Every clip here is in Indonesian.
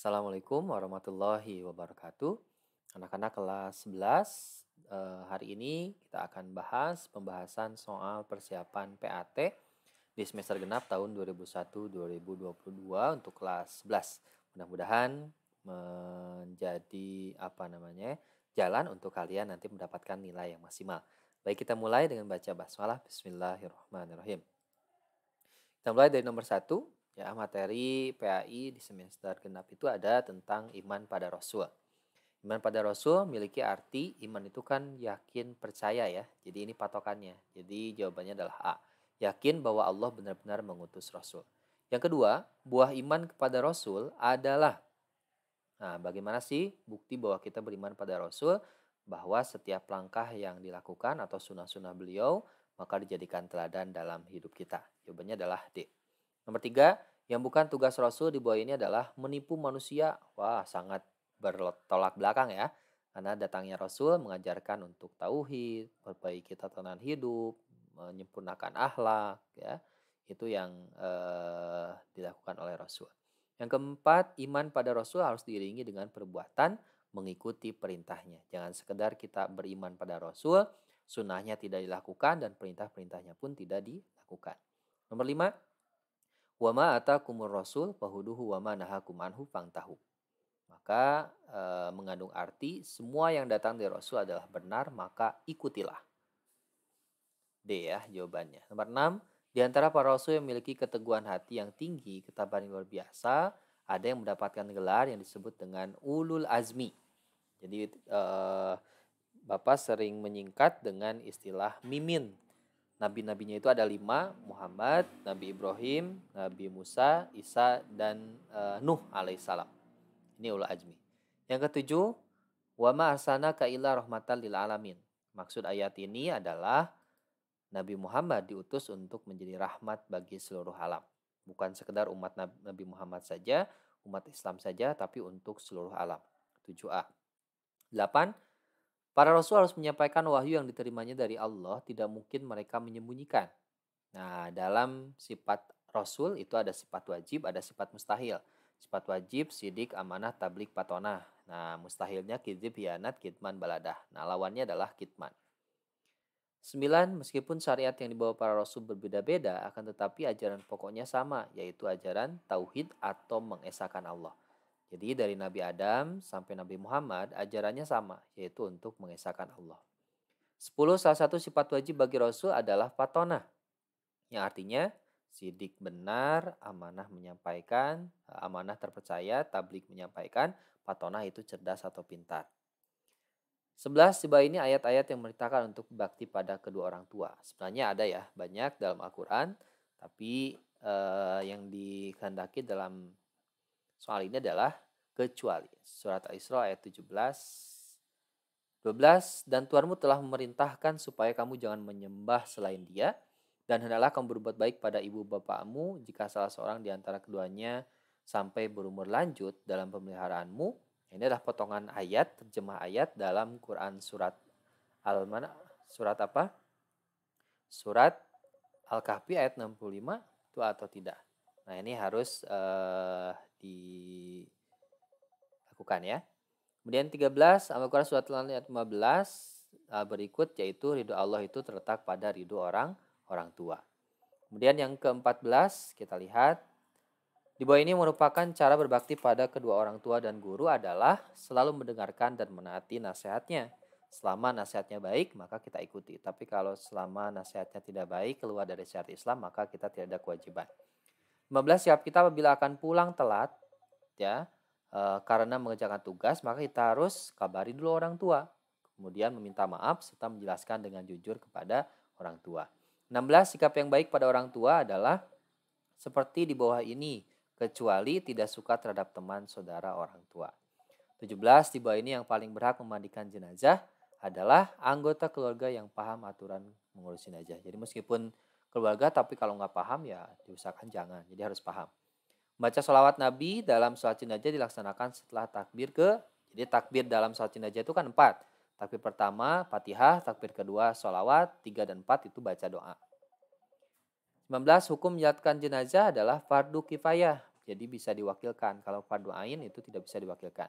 Assalamualaikum warahmatullahi wabarakatuh. Anak-anak kelas 11, hari ini kita akan bahas pembahasan soal persiapan PAT di semester genap tahun 2001-2022 untuk kelas 11. Mudah-mudahan menjadi jalan untuk kalian nanti mendapatkan nilai yang maksimal. Baik, kita mulai dengan baca basmalah. Bismillahirrahmanirrahim. Kita mulai dari nomor 1. Ya, materi PAI di semester genap itu ada tentang iman pada Rasul. Iman pada Rasul memiliki arti iman itu kan yakin percaya ya. Jadi ini patokannya. Jadi jawabannya adalah A. Yakin bahwa Allah benar-benar mengutus Rasul. Yang kedua, buah iman kepada Rasul adalah, nah, bagaimana sih bukti bahwa kita beriman pada Rasul? Bahwa setiap langkah yang dilakukan atau sunnah-sunnah beliau maka dijadikan teladan dalam hidup kita. Jawabannya adalah D. Nomor 3, yang bukan tugas Rasul di bawah ini adalah menipu manusia. Wah, sangat bertolak belakang ya. Karena datangnya Rasul mengajarkan untuk tauhid, perbaiki tatanan hidup, menyempurnakan akhlak ya. Itu yang dilakukan oleh Rasul. Yang keempat, iman pada Rasul harus diiringi dengan perbuatan mengikuti perintahnya. Jangan sekedar kita beriman pada Rasul, sunnahnya tidak dilakukan dan perintah-perintahnya pun tidak dilakukan. Nomor 5, wa ma atakumur rasul fahuduhu wa ma nahakum anhu fangtahu. Maka mengandung arti semua yang datang dari Rasul adalah benar, maka ikutilah. D ya jawabannya. Nomor 6, di antara para rasul yang memiliki keteguhan hati yang tinggi, ketabahan yang luar biasa, ada yang mendapatkan gelar yang disebut dengan ulul azmi. Jadi Bapak sering menyingkat dengan istilah mimin. Nabi-nabinya itu ada 5, Muhammad, Nabi Ibrahim, Nabi Musa, Isa, dan Nuh alaihissalam. Ini ulul azmi. Yang ketujuh, wa ma arsalnaka illa rahmatan lil alamin. Maksud ayat ini adalah Nabi Muhammad diutus untuk menjadi rahmat bagi seluruh alam. Bukan sekedar umat Nabi Muhammad saja, umat Islam saja, tapi untuk seluruh alam. 7a. 8, para rasul harus menyampaikan wahyu yang diterimanya dari Allah, tidak mungkin mereka menyembunyikan. Nah, dalam sifat rasul itu ada sifat wajib, ada sifat mustahil. Sifat wajib, sidik, amanah, tablik, patonah. Nah, mustahilnya kidzib, hianat, kitman, baladah. Nah, lawannya adalah kitman. 9, meskipun syariat yang dibawa para rasul berbeda-beda, akan tetapi ajaran pokoknya sama, yaitu ajaran tauhid atau mengesahkan Allah. Jadi dari Nabi Adam sampai Nabi Muhammad ajarannya sama, yaitu untuk mengesahkan Allah. 10, salah satu sifat wajib bagi Rasul adalah patonah, yang artinya sidik benar, amanah menyampaikan, amanah terpercaya, tablik menyampaikan, patonah itu cerdas atau pintar. 11, di bawah ini ayat-ayat yang memerintahkan untuk bakti pada kedua orang tua. Sebenarnya ada ya, banyak dalam Al-Quran, tapi yang dikehendaki dalam soal ini adalah kecuali. Surat Al-Isra ayat 17, 12, dan Tuhanmu telah memerintahkan supaya kamu jangan menyembah selain Dia, dan hendaklah kamu berbuat baik pada ibu bapakmu jika salah seorang di antara keduanya sampai berumur lanjut dalam pemeliharaanmu. Ini adalah potongan ayat, terjemah ayat dalam Quran surat surat apa? Surat Al-Kahfi ayat 65 itu atau tidak. Nah, ini harus dilakukan ya. Kemudian 13, Al-Quran surat ayat 15 berikut, yaitu ridho Allah itu terletak pada ridho orang tua. Kemudian yang ke-14 kita lihat, di bawah ini merupakan cara berbakti pada kedua orang tua dan guru adalah selalu mendengarkan dan menaati nasihatnya. Selama nasihatnya baik, maka kita ikuti. Tapi kalau selama nasihatnya tidak baik, keluar dari syariat Islam, maka kita tidak ada kewajiban. 15, siap kita apabila akan pulang telat, ya, karena mengerjakan tugas, maka kita harus kabari dulu orang tua. Kemudian meminta maaf serta menjelaskan dengan jujur kepada orang tua. 16, sikap yang baik pada orang tua adalah seperti di bawah ini, kecuali tidak suka terhadap teman, saudara, orang tua. 17, di bawah ini yang paling berhak memandikan jenazah adalah anggota keluarga yang paham aturan mengurus jenazah. Jadi meskipun keluarga, tapi kalau nggak paham ya diusahakan jangan. Jadi harus paham. Baca sholawat Nabi dalam sholat jenazah dilaksanakan setelah jadi takbir dalam sholat jenazah itu kan 4. Takbir pertama Fatihah, takbir kedua sholawat, 3 dan 4 itu baca doa. 19, hukum menjalankan jenazah adalah fardu kifayah. jadi bisa diwakilkan. Kalau fardu ain itu tidak bisa diwakilkan.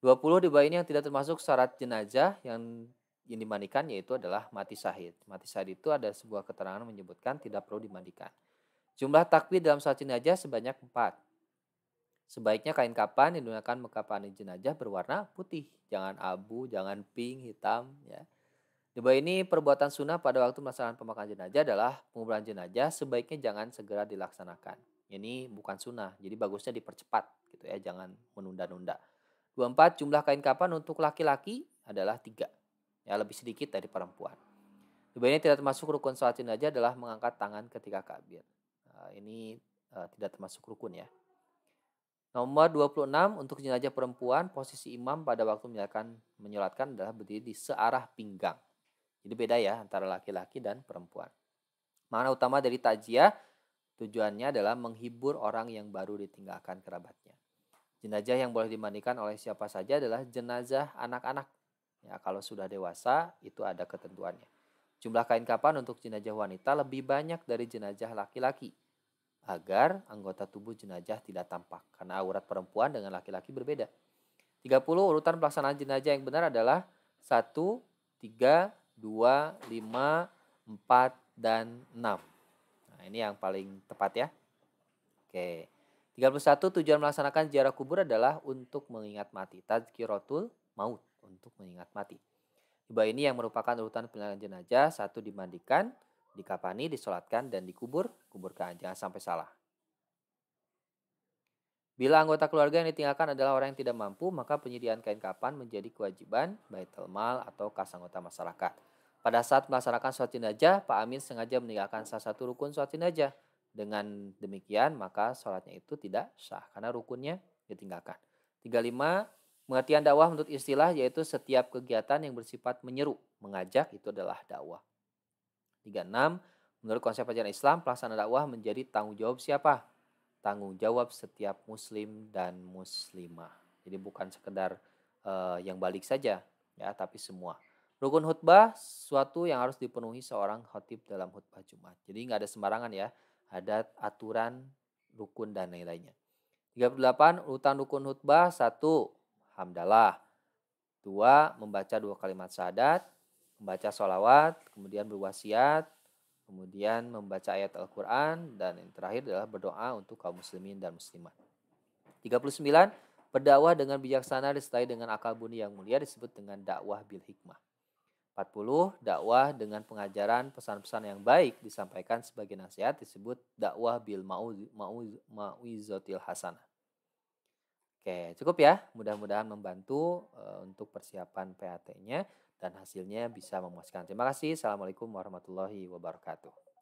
20 di bawah ini yang tidak termasuk syarat jenazah yang dimandikan yaitu adalah mati syahid. Mati syahid itu ada sebuah keterangan menyebutkan tidak perlu dimandikan. Jumlah takbir dalam salat jenazah sebanyak 4. Sebaiknya kain kafan yang digunakan mengkafani jenazah berwarna putih, jangan abu, jangan pink, hitam ya. Di bawah ini perbuatan sunnah pada waktu melaksanakan pemakaman jenazah adalah penguburan jenazah sebaiknya jangan segera dilaksanakan. Ini bukan sunnah, jadi bagusnya dipercepat gitu ya, jangan menunda-nunda. 24 jumlah kain kafan untuk laki-laki adalah 3. Ya, lebih sedikit dari perempuan. Di bawah ini tidak termasuk rukun salat jenazah adalah mengangkat tangan ketika takbir. Ini tidak termasuk rukun ya. Nomor 26 untuk jenazah perempuan posisi imam pada waktu menyolatkan adalah berdiri di searah pinggang. Jadi beda ya antara laki-laki dan perempuan. Makna utama dari takziah tujuannya adalah menghibur orang yang baru ditinggalkan kerabatnya. Jenazah yang boleh dimandikan oleh siapa saja adalah jenazah anak-anak. Ya, kalau sudah dewasa itu ada ketentuannya. Jumlah kain kafan untuk jenazah wanita lebih banyak dari jenazah laki-laki agar anggota tubuh jenazah tidak tampak karena aurat perempuan dengan laki-laki berbeda. 30 urutan pelaksanaan jenazah yang benar adalah 1, 3, 2, 5, 4, dan 6. Nah, ini yang paling tepat ya. Oke. 31 tujuan melaksanakan ziarah kubur adalah untuk mengingat mati. Tazkiratul maut, untuk mengingat mati. Di bawah ini yang merupakan urutan penyelenggaraan jenazah, 1 dimandikan, dikafani, disolatkan, dan kuburkan. Jangan sampai salah. Bila anggota keluarga yang ditinggalkan adalah orang yang tidak mampu, maka penyediaan kain kafan menjadi kewajiban baitul mal atau kas anggota masyarakat. Pada saat melaksanakan sholat jenazah, Pak Amin sengaja meninggalkan salah satu rukun sholat jenazah. Dengan demikian, maka sholatnya itu tidak sah karena rukunnya ditinggalkan. 35. Pengertian dakwah menurut istilah yaitu setiap kegiatan yang bersifat menyeru, mengajak itu adalah dakwah. 36. Menurut konsep ajaran Islam, pelaksanaan dakwah menjadi tanggung jawab siapa? Tanggung jawab setiap muslim dan muslimah. Jadi bukan sekedar yang balik saja ya, tapi semua. Rukun khutbah suatu yang harus dipenuhi seorang khatib dalam khutbah Jumat. Jadi nggak ada sembarangan ya, ada aturan rukun dan lain-lainnya. 38 urutan rukun khutbah 1 hamdalah, 2 membaca 2 kalimat syahadat, membaca sholawat, kemudian berwasiat, kemudian membaca ayat Al-Quran, dan yang terakhir adalah berdoa untuk kaum muslimin dan muslimat. 39. Berdakwah dengan bijaksana disertai dengan akal budi yang mulia disebut dengan dakwah bil hikmah. 40. Dakwah dengan pengajaran pesan-pesan yang baik disampaikan sebagai nasihat disebut dakwah bil mau'izatil hasanah. Oke, cukup ya. Mudah-mudahan membantu untuk persiapan PAT-nya dan hasilnya bisa memuaskan. Terima kasih. Assalamualaikum warahmatullahi wabarakatuh.